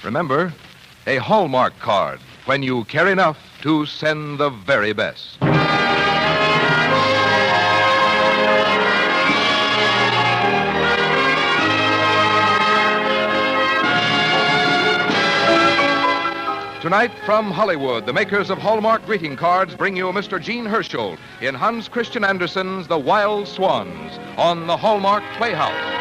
Remember, a Hallmark card when you care enough to send the very best. Tonight, from Hollywood, the makers of Hallmark greeting cards bring you Mr. Gene Herschel in Hans Christian Andersen's The Wild Swans on the Hallmark Playhouse.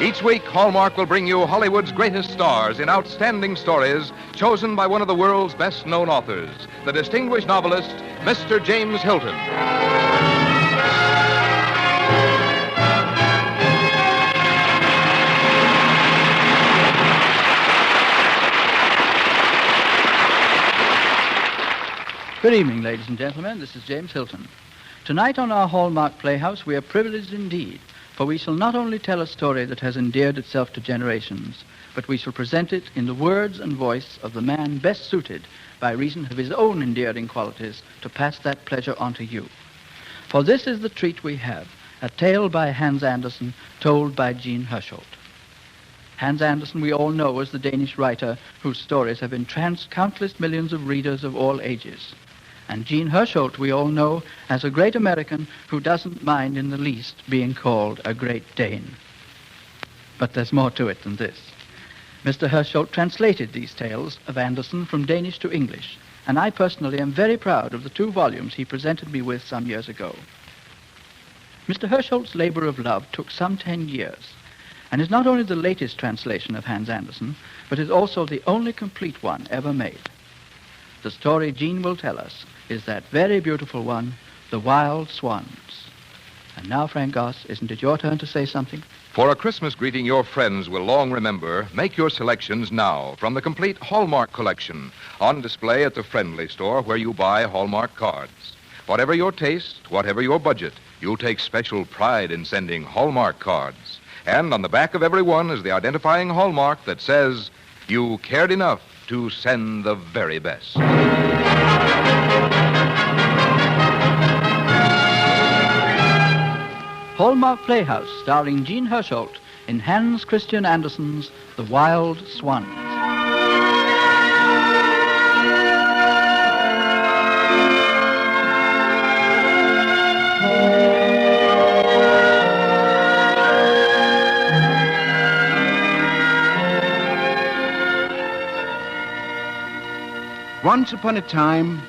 Each week, Hallmark will bring you Hollywood's greatest stars in outstanding stories chosen by one of the world's best-known authors, the distinguished novelist, Mr. James Hilton. Good evening, ladies and gentlemen. This is James Hilton. Tonight on our Hallmark Playhouse, we are privileged indeed, for we shall not only tell a story that has endeared itself to generations, but we shall present it in the words and voice of the man best suited, by reason of his own endearing qualities, to pass that pleasure on to you. For this is the treat we have, a tale by Hans Andersen, told by Gene Herschel. Hans Andersen we all know as the Danish writer whose stories have entranced countless millions of readers of all ages. And Gene Herschel we all know as a great American who doesn't mind in the least being called a Great Dane. But there's more to it than this. Mr. Herschel translated these tales of Andersen from Danish to English, and I personally am very proud of the 2 volumes he presented me with some years ago. Mr. Herschel's labor of love took some 10 years, and is not only the latest translation of Hans Andersen, but is also the only complete one ever made. The story Gene will tell us is that very beautiful one, The Wild Swans. And now, Frank Goss, isn't it your turn to say something? For a Christmas greeting your friends will long remember, make your selections now from the complete Hallmark collection on display at the Friendly Store where you buy Hallmark cards. Whatever your taste, whatever your budget, you'll take special pride in sending Hallmark cards. And on the back of every one is the identifying hallmark that says, you cared enough to send the very best. Hallmark Playhouse, starring Gene Herschel in Hans Christian Andersen's The Wild Swans. Once upon a time,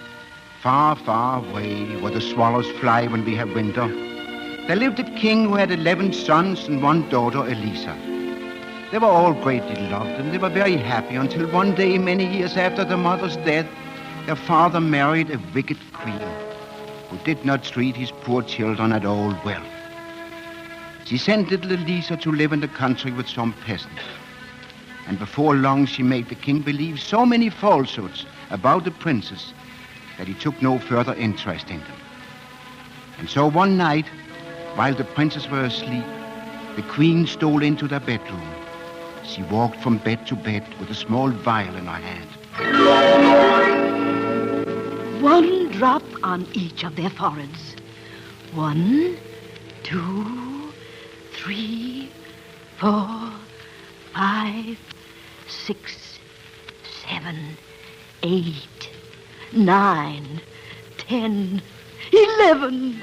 far, far away, where the swallows fly when we have winter, there lived a king who had 11 sons and 1 daughter, Elisa. They were all greatly loved, and they were very happy until one day, many years after their mother's death, their father married a wicked queen who did not treat his poor children at all well. She sent little Elisa to live in the country with some peasants. And before long, she made the king believe so many falsehoods about the princess that he took no further interest in them. And so one night, while the princes were asleep, the queen stole into their bedroom. She walked from bed to bed with a small vial in her hand. 1 drop on each of their foreheads. 1, 2, 3, 4, 5, 6, 7, 8, 9, 10, 11.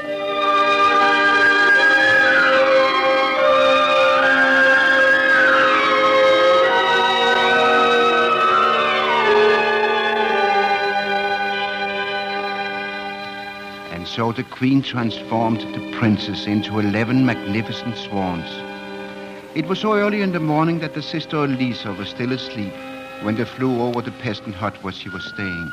And so the queen transformed the princess into 11 magnificent swans. It was so early in the morning that the sister Elisa was still asleep when they flew over the peasant hut where she was staying.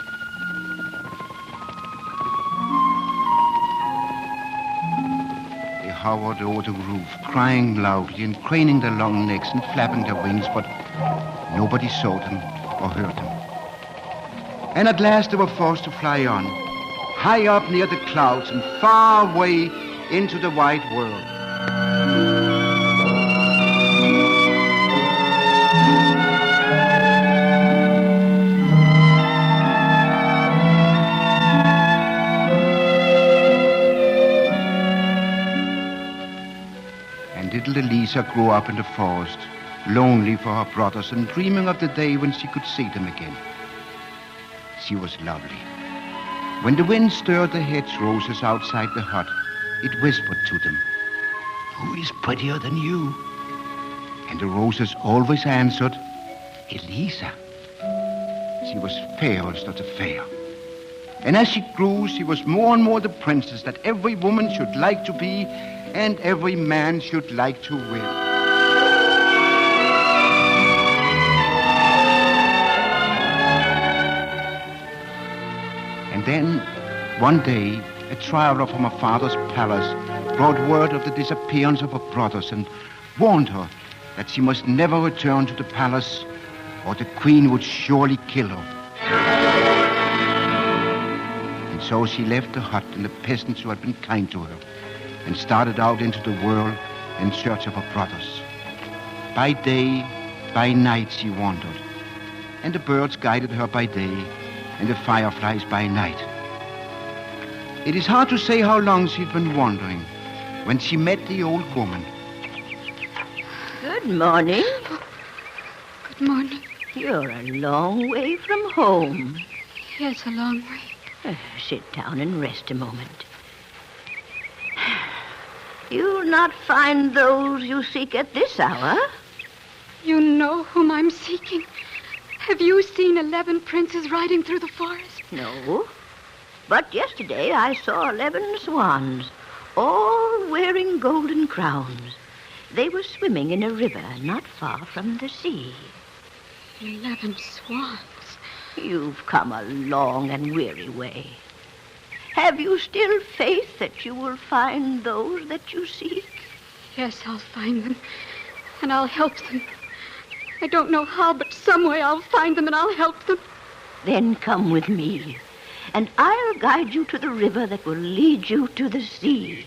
They hovered over the roof, crying loudly and craning their long necks and flapping their wings, but nobody saw them or heard them. And at last they were forced to fly on, high up near the clouds and far away into the wide world. little Elisa grew up in the forest, lonely for her brothers and dreaming of the day when she could see them again. She was lovely. When the wind stirred the hedgerows outside the hut, it whispered to them, "Who is prettier than you?" And the roses always answered, "Elisa." She was fair instead of fair. And as she grew, she was more and more the princess that every woman should like to be and every man should like to win. And then, one day, a traveler from her father's palace brought word of the disappearance of her brothers and warned her that she must never return to the palace or the queen would surely kill her. And so she left the hut and the peasants who had been kind to her and started out into the world in search of her brothers. By day, by night she wandered, and the birds guided her by day and the fireflies by night. It is hard to say how long she'd been wandering when she met the old woman. Good morning. Good morning. You're a long way from home. Yes, a long way. Sit down and rest a moment. You'll not find those you seek at this hour. You know whom I'm seeking. Have you seen 11 princes riding through the forest? No. But yesterday I saw 11 swans, all wearing golden crowns. They were swimming in a river not far from the sea. 11 swans. You've come a long and weary way. Have you still faith that you will find those that you seek? Yes, I'll find them, and I'll help them. I don't know how, but some way I'll find them and I'll help them. Then come with me, and I'll guide you to the river that will lead you to the sea.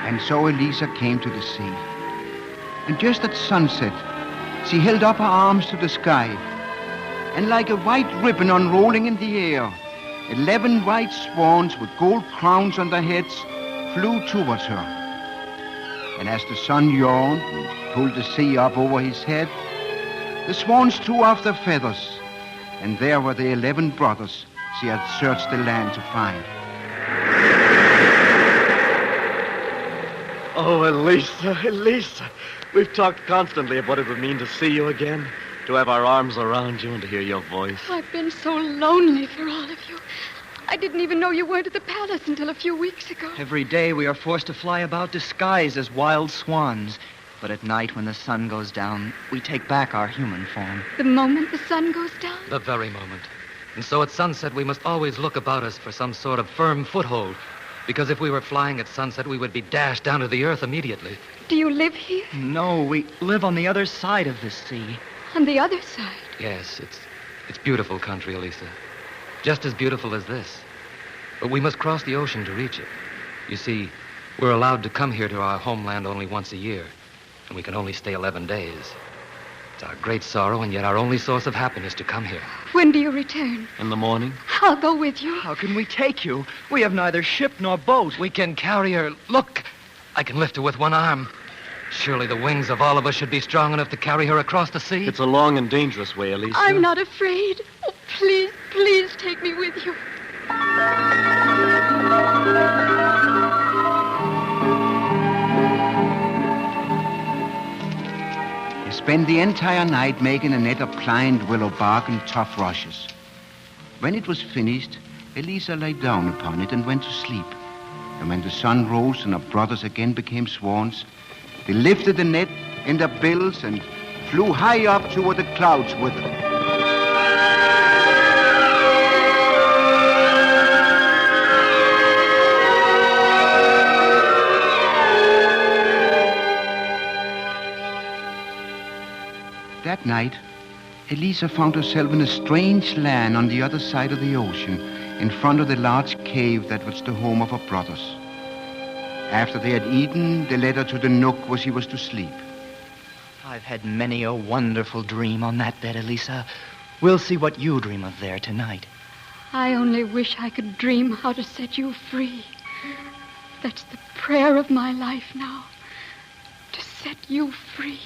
And so Elisa came to the sea. And just at sunset, she held up her arms to the sky. And like a white ribbon unrolling in the air, 11 white swans with gold crowns on their heads flew towards her. And as the sun yawned and pulled the sea up over his head, the swans threw off their feathers. And there were the 11 brothers she had searched the land to find. Oh, Elisa. We've talked constantly of what it would mean to see you again, to have our arms around you and to hear your voice. I've been so lonely for all of you. I didn't even know you weren't at the palace until a few weeks ago. Every day we are forced to fly about disguised as wild swans. But at night, when the sun goes down, we take back our human form. The moment the sun goes down? The very moment. And so at sunset, we must always look about us for some sort of firm foothold. Because if we were flying at sunset, we would be dashed down to the earth immediately. Do you live here? No, we live on the other side of this sea. On the other side? Yes, it's beautiful country, Elisa. Just as beautiful as this. But we must cross the ocean to reach it. You see, we're allowed to come here to our homeland only once a year. And we can only stay 11 days. It's our great sorrow and yet our only source of happiness to come here. When do you return? In the morning? I'll go with you. How can we take you? We have neither ship nor boat. We can carry her. Look, I can lift her with one arm. Surely the wings of all of us should be strong enough to carry her across the sea. It's a long and dangerous way, Elisa. I'm not afraid. Oh, please take me with you. They spent the entire night making a net of pliant willow bark and tough rushes. When it was finished, Elisa lay down upon it and went to sleep. And when the sun rose and her brothers again became swans, they lifted the net in their bills and flew high up toward the clouds with it. That night, Elisa found herself in a strange land on the other side of the ocean, in front of the large cave that was the home of her brothers. After they had eaten, they led her to the nook where she was to sleep. I've had many a wonderful dream on that bed, Elisa. We'll see what you dream of there tonight. I only wish I could dream how to set you free. That's the prayer of my life now, to set you free.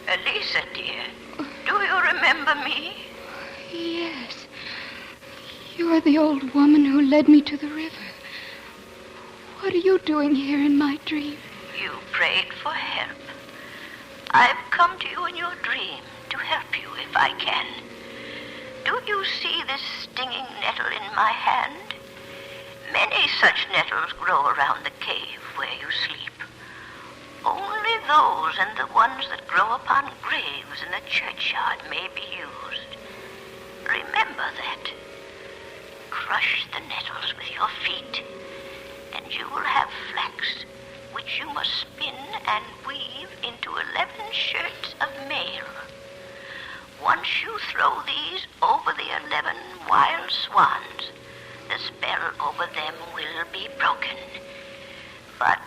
Elisa, dear, do you remember me? Yes. You're the old woman who led me to the river. What are you doing here in my dream? You prayed for help. I've come to you in your dream to help you if I can. Do you see this stinging nettle in my hand? Many such nettles grow around the cave where you sleep. Only those and the ones that grow upon graves in the churchyard may be used. Remember that. Crush the nettles with your feet, and you will have flax, which you must spin and weave into 11 shirts of mail. Once you throw these over the 11 wild swans, the spell over them will be broken. But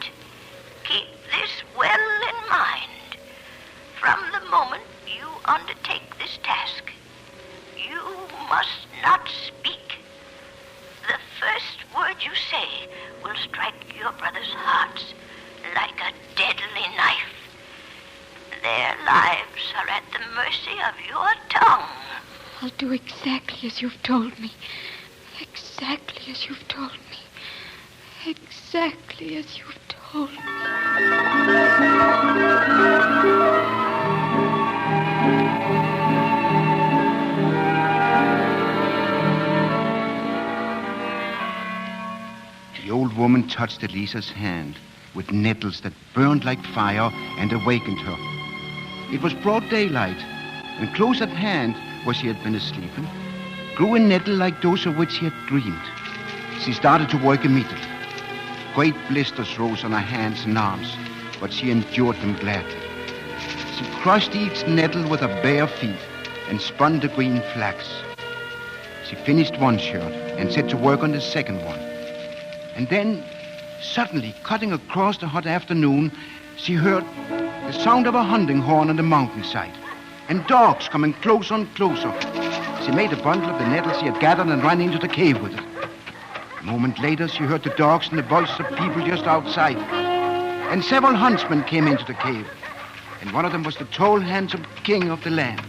keep this well in mind. From the moment you undertake this task, you must not speak. The first word you say will strike your brothers' hearts like a deadly knife. Their lives are at the mercy of your tongue. I'll do exactly as you've told me. Exactly as you've told me. Exactly as you've told me. The old woman touched Elisa's hand with nettles that burned like fire and awakened her. It was broad daylight, and close at hand, where she had been asleep, grew a nettle like those of which she had dreamed. She started to work immediately. Great blisters rose on her hands and arms, but she endured them gladly. She crushed each nettle with her bare feet and spun the green flax. She finished one shirt and set to work on the second one. And then, suddenly, cutting across the hot afternoon, she heard the sound of a hunting horn on the mountainside, and dogs coming closer and closer. She made a bundle of the nettles she had gathered and ran into the cave with it. A moment later, she heard the dogs and the voices of people just outside. And several huntsmen came into the cave. And one of them was the tall, handsome king of the land.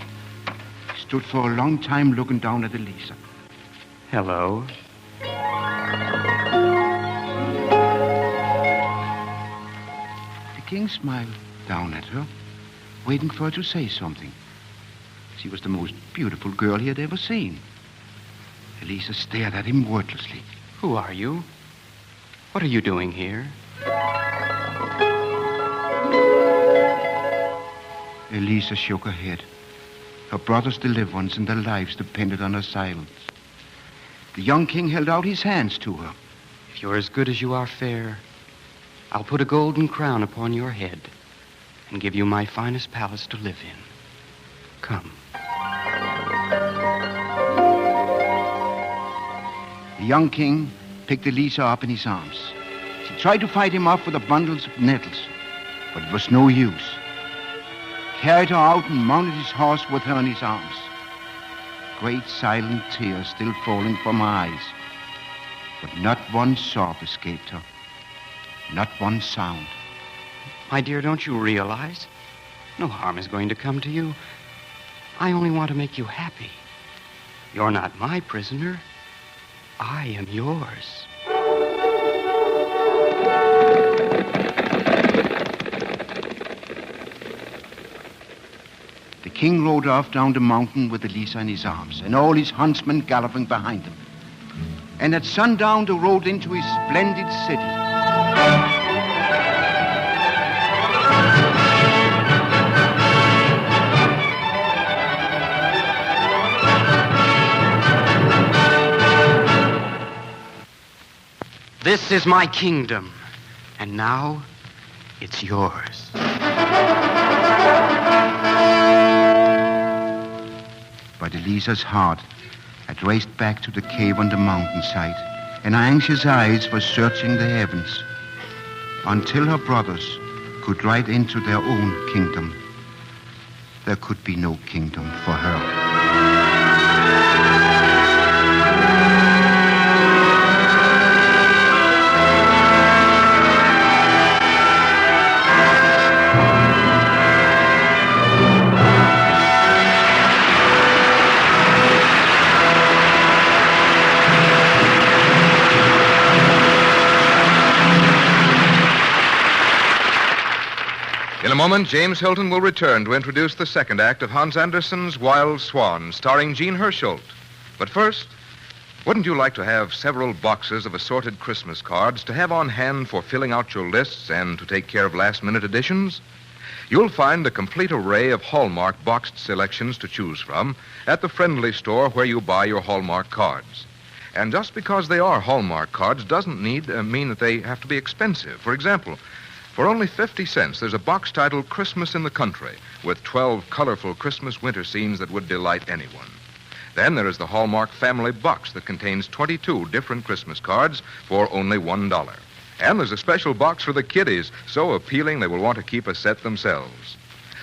He stood for a long time looking down at Elisa. Hello. The king smiled down at her, waiting for her to say something. She was the most beautiful girl he had ever seen. Elisa stared at him wordlessly. Who are you? What are you doing here? Elisa shook her head. Her brother's deliverance and their lives depended on her silence. The young king held out his hands to her. If you're as good as you are fair, I'll put a golden crown upon your head and give you my finest palace to live in. Come. The young king picked Elisa up in his arms. She tried to fight him off with the bundles of nettles, but it was no use. He carried her out and mounted his horse with her in his arms. Great silent tears still falling from her eyes, but not one sob escaped her. Not one sound. My dear, don't you realize? No harm is going to come to you. I only want to make you happy. You're not my prisoner. I am yours. The king rode off down the mountain with Elisa in his arms, and all his huntsmen galloping behind him. And at sundown, they rode into his splendid city. This is my kingdom, and now it's yours. But Elisa's heart had raced back to the cave on the mountainside, and her anxious eyes were searching the heavens until her brothers could ride into their own kingdom. There could be no kingdom for her. In a moment, James Hilton will return to introduce the second act of Hans Andersen's Wild Swans, starring Jean Hersholt. But first, wouldn't you like to have several boxes of assorted Christmas cards to have on hand for filling out your lists and to take care of last-minute additions? You'll find a complete array of Hallmark boxed selections to choose from at the friendly store where you buy your Hallmark cards. And just because they are Hallmark cards doesn't mean that they have to be expensive. For example, for only 50 cents, there's a box titled Christmas in the Country with 12 colorful Christmas winter scenes that would delight anyone. Then there is the Hallmark Family Box that contains 22 different Christmas cards for only $1. And there's a special box for the kiddies, so appealing they will want to keep a set themselves.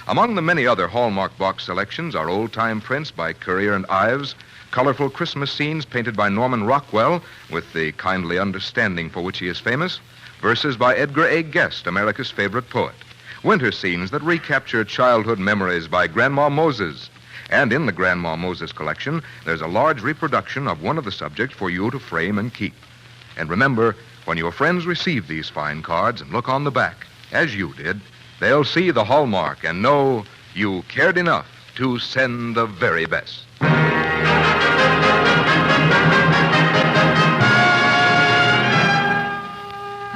Among the many other Hallmark box selections are old-time prints by Currier and Ives, colorful Christmas scenes painted by Norman Rockwell with the kindly understanding for which he is famous, verses by Edgar A. Guest, America's favorite poet, winter scenes that recapture childhood memories by Grandma Moses. And in the Grandma Moses collection, there's a large reproduction of one of the subjects for you to frame and keep. And remember, when your friends receive these fine cards and look on the back, as you did, they'll see the hallmark and know you cared enough to send the very best.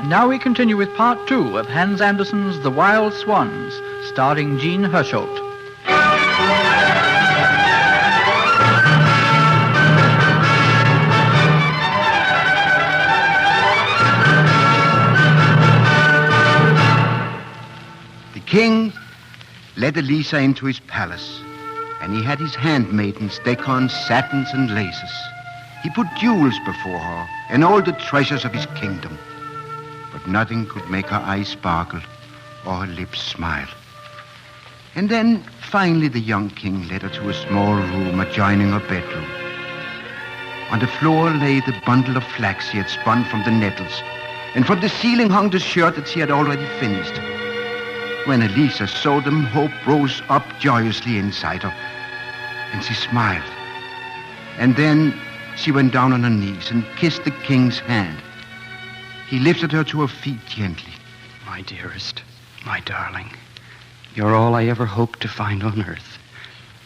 Now we continue with part 2 of Hans Andersen's The Wild Swans, starring Jean Hersholt. The king led Elisa into his palace, and he had his handmaidens deck on satins and laces. He put jewels before her and all the treasures of his kingdom. But nothing could make her eyes sparkle or her lips smile. And then, finally, the young king led her to a small room adjoining her bedroom. On the floor lay the bundle of flax she had spun from the nettles, and from the ceiling hung the shirt that she had already finished. When Elisa saw them, hope rose up joyously inside her, and she smiled. And then she went down on her knees and kissed the king's hand. He lifted her to her feet gently. My dearest, my darling, you're all I ever hoped to find on earth,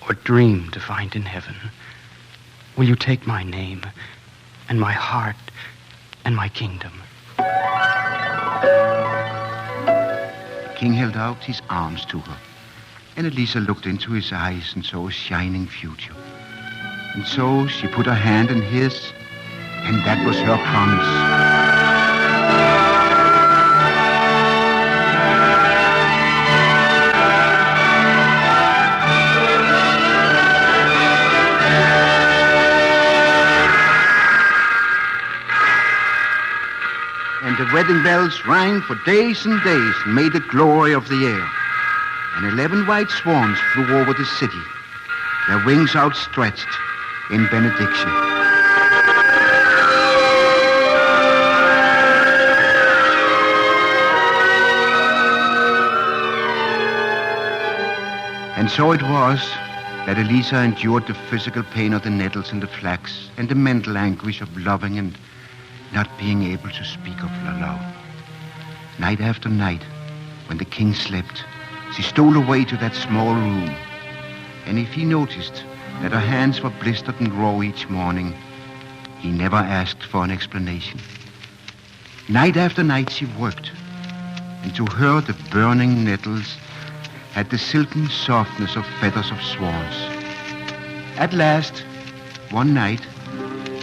or dreamed to find in heaven. Will you take my name, and my heart, and my kingdom? The king held out his arms to her, and Elisa looked into his eyes and saw a shining future. And so she put her hand in his, and that was her promise. And the wedding bells rang for days and days and made the glory of the air. And 11 white swans flew over the city, their wings outstretched in benediction. And so it was that Elisa endured the physical pain of the nettles and the flax and the mental anguish of loving and not being able to speak of love. Night after night, when the king slept, she stole away to that small room. And if he noticed that her hands were blistered and raw each morning, he never asked for an explanation. Night after night she worked, and to her the burning nettles had the silken softness of feathers of swans. At last, one night,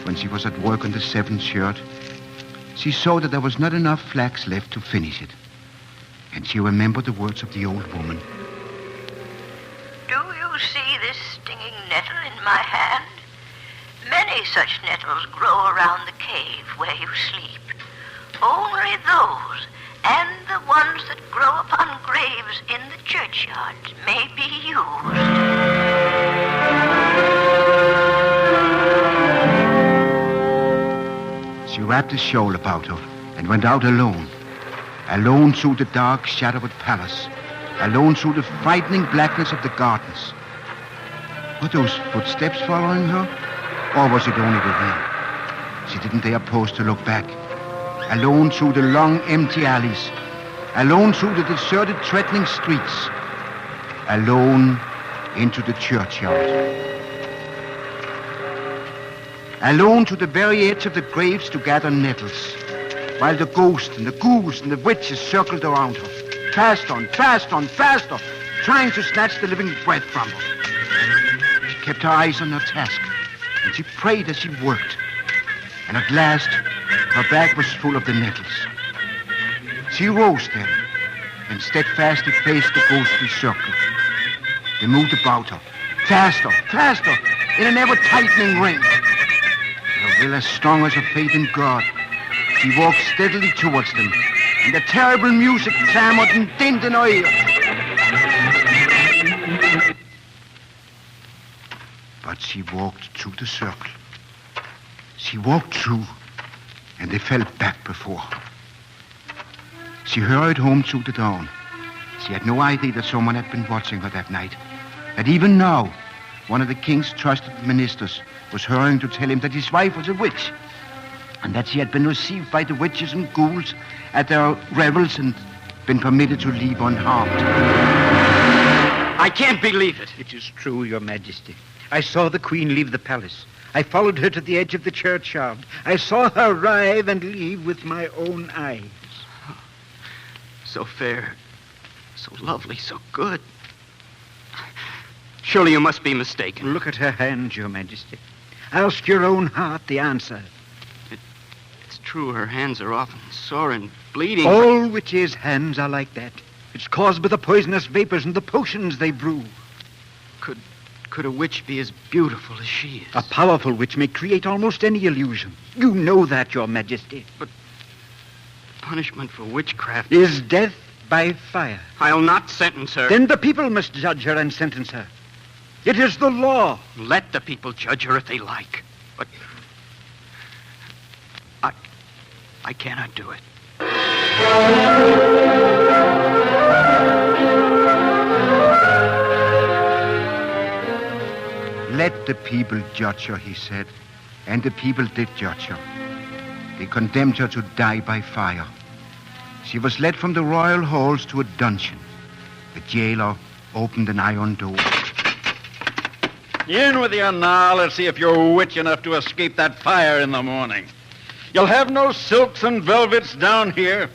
when she was at work on the 7th shirt, she saw that there was not enough flax left to finish it. And she remembered the words of the old woman. Do you see this stinging nettle in my hand? Many such nettles grow around the cave where you sleep. Only those, and the ones that grow upon graves in the churchyards, may be used. She wrapped a shawl about her and went out alone. Alone through the dark, shadowed palace. Alone through the frightening blackness of the gardens. Were those footsteps following her? Or was it only the wind? She didn't dare pause to look back. Alone through the long, empty alleys. Alone through the deserted, threatening streets. Alone into the churchyard. Alone to the very edge of the graves to gather nettles, while the ghosts and the ghouls and the witches circled around her. Fast on, trying to snatch the living breath from her. She kept her eyes on her task, and she prayed as she worked. And at last, her bag was full of the nettles. She rose then, and steadfastly faced the ghostly circle. They moved about her, faster, in an ever-tightening ring. Her will as strong as her faith in God, she walked steadily towards them, and the terrible music clamored and dinned in her ear. But she walked through the circle. She walked through, and they fell back before her. She hurried home through the dawn. She had no idea that someone had been watching her that night. That even now, one of the king's trusted ministers was hurrying to tell him that his wife was a witch, and that she had been received by the witches and ghouls at their revels and been permitted to leave unharmed. I can't believe it. It is true, Your Majesty. I saw the Queen leave the palace. I followed her to the edge of the churchyard. I saw her arrive and leave with my own eyes. So fair, so lovely, so good. Surely you must be mistaken. Look at her hands, Your Majesty. Ask your own heart the answer. It's true, her hands are often sore and bleeding. All witches' hands are like that. It's caused by the poisonous vapors and the potions they brew. Could a witch be as beautiful as she is? A powerful witch may create almost any illusion. You know that, Your Majesty. But punishment for witchcraft is death by fire. I'll not sentence her. Then the people must judge her and sentence her. It is the law. Let the people judge her if they like. But I cannot do it. Let the people judge her, he said. And the people did judge her. They condemned her to die by fire. She was led from the royal halls to a dungeon. The jailer opened an iron door. In with you now. Let's see if you're witch enough to escape that fire in the morning. You'll have no silks and velvets down here.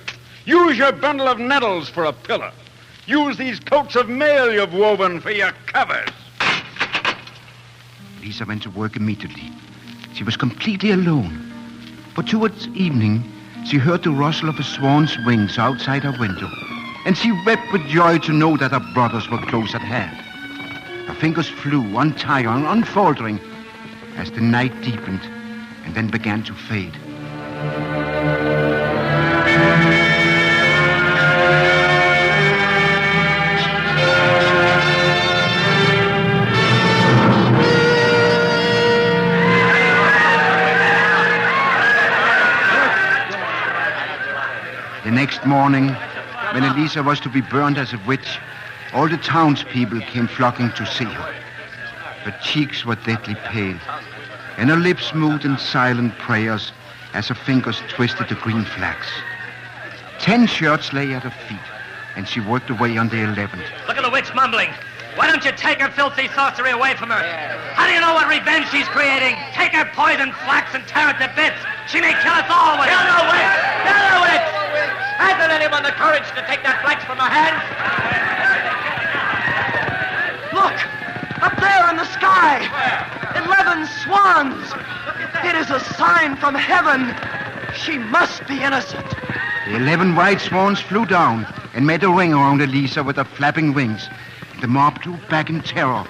Use your bundle of nettles for a pillow. Use these coats of mail you've woven for your covers. Lisa went to work immediately. She was completely alone. But towards evening, she heard the rustle of a swan's wings outside her window, and she wept with joy to know that her brothers were close at hand. Her fingers flew, untiring, unfaltering, as the night deepened and then began to fade. The next morning, when Elisa was to be burned as a witch, all the townspeople came flocking to see her. Her cheeks were deadly pale, and her lips moved in silent prayers as her fingers twisted the green flax. 10 shirts lay at her feet, and she worked away on the 11th. Look at the witch mumbling. Why don't you take her filthy sorcery away from her? How do you know what revenge she's creating? Take her poison flax and tear it to bits. She may kill us all with it. Kill the witch! Kill the witch! Hasn't anyone the courage to take that flax from her hands? Look! Up there in the sky! 11 swans! It is a sign from heaven. She must be innocent. The 11 white swans flew down and made a ring around Elisa with her flapping wings. The mob drew back in terror.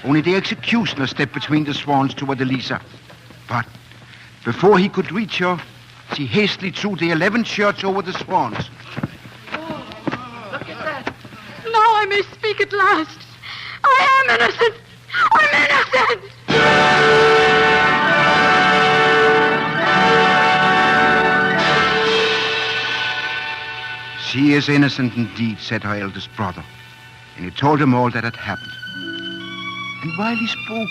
Only the executioner stepped between the Swans toward Elisa. But before he could reach her, she hastily threw the 11 shirts over the Swans. Look at that. Now I may speak at last. I am innocent. I'm innocent. She is innocent indeed, said her eldest brother, and he told them all that had happened. And while he spoke,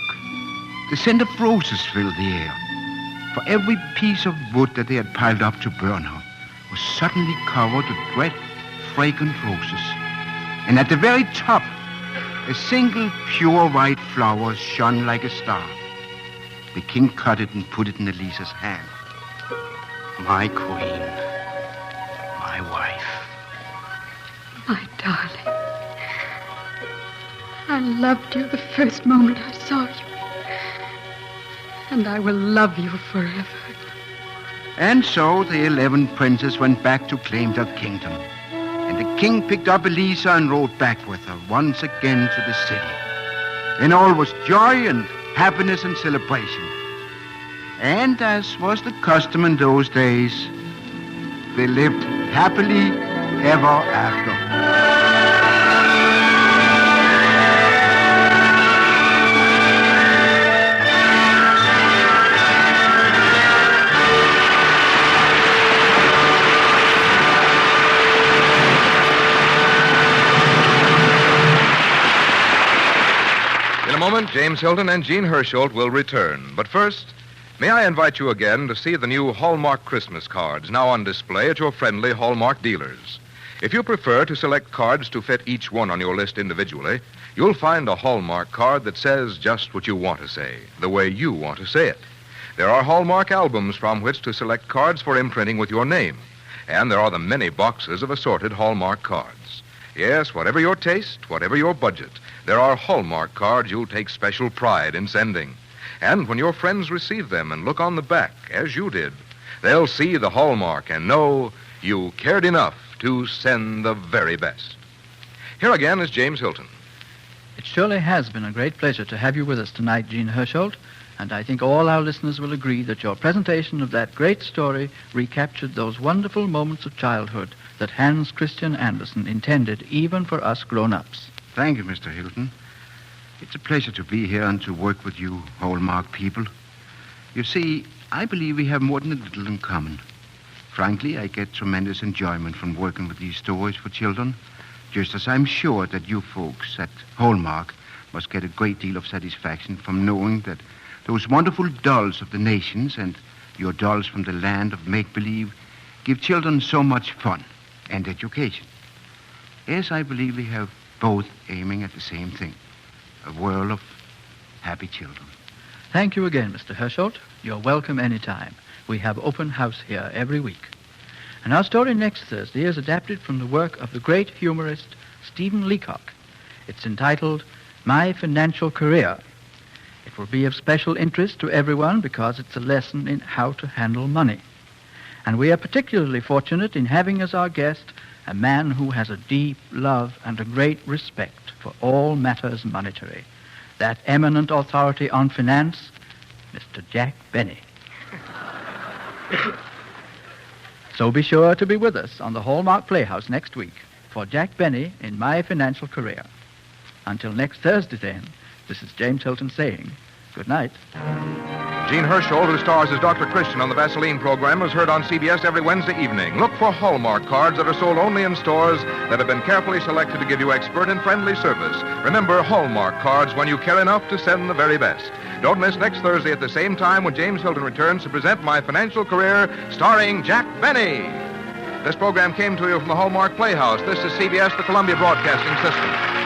the scent of roses filled the air, for every piece of wood that they had piled up to burn her was suddenly covered with red, fragrant roses. And at the very top, a single pure white flower shone like a star. The king cut it and put it in Elisa's hand. My queen, my wife. My darling. I loved you the first moment I saw you. And I will love you forever. And so the 11 princes went back to claim their kingdom. And the king picked up Elisa and rode back with her once again to the city. And all was joy and happiness and celebration. And as was the custom in those days, they lived happily ever after. In a moment, James Hilton and Jean Hersholt will return. But first, may I invite you again to see the new Hallmark Christmas cards now on display at your friendly Hallmark dealers. If you prefer to select cards to fit each one on your list individually, you'll find a Hallmark card that says just what you want to say, the way you want to say it. There are Hallmark albums from which to select cards for imprinting with your name. And there are the many boxes of assorted Hallmark cards. Yes, whatever your taste, whatever your budget, there are Hallmark cards you'll take special pride in sending. And when your friends receive them and look on the back, as you did, they'll see the Hallmark and know you cared enough to send the very best. Here again is James Hilton. It surely has been a great pleasure to have you with us tonight, Jean Hersholt, and I think all our listeners will agree that your presentation of that great story recaptured those wonderful moments of childhood that Hans Christian Andersen intended even for us grown-ups. Thank you, Mr. Hilton. It's a pleasure to be here and to work with you Hallmark people. You see, I believe we have more than a little in common. Frankly, I get tremendous enjoyment from working with these stories for children, just as I'm sure that you folks at Hallmark must get a great deal of satisfaction from knowing that those wonderful dolls of the nations and your dolls from the land of make-believe give children so much fun and education. Yes, I believe we have both aiming at the same thing, a world of happy children. Thank you again, Mr. Hersholt. You're welcome anytime. We have open house here every week. And our story next Thursday is adapted from the work of the great humorist Stephen Leacock. It's entitled My Financial Career. It will be of special interest to everyone because it's a lesson in how to handle money. And we are particularly fortunate in having as our guest a man who has a deep love and a great respect for all matters monetary, that eminent authority on finance, Mr. Jack Benny. So be sure to be with us on the Hallmark Playhouse next week for Jack Benny in My Financial Career. Until next Thursday, then, this is James Hilton saying good night. Jean Hersholt, who stars as Dr. Christian on the Vaseline program, is heard on CBS every Wednesday evening. Look for Hallmark cards that are sold only in stores that have been carefully selected to give you expert and friendly service. Remember, Hallmark cards when you care enough to send the very best. Don't miss next Thursday at the same time when James Hilton returns to present My Financial Career, starring Jack Benny. This program came to you from the Hallmark Playhouse. This is CBS, the Columbia Broadcasting System.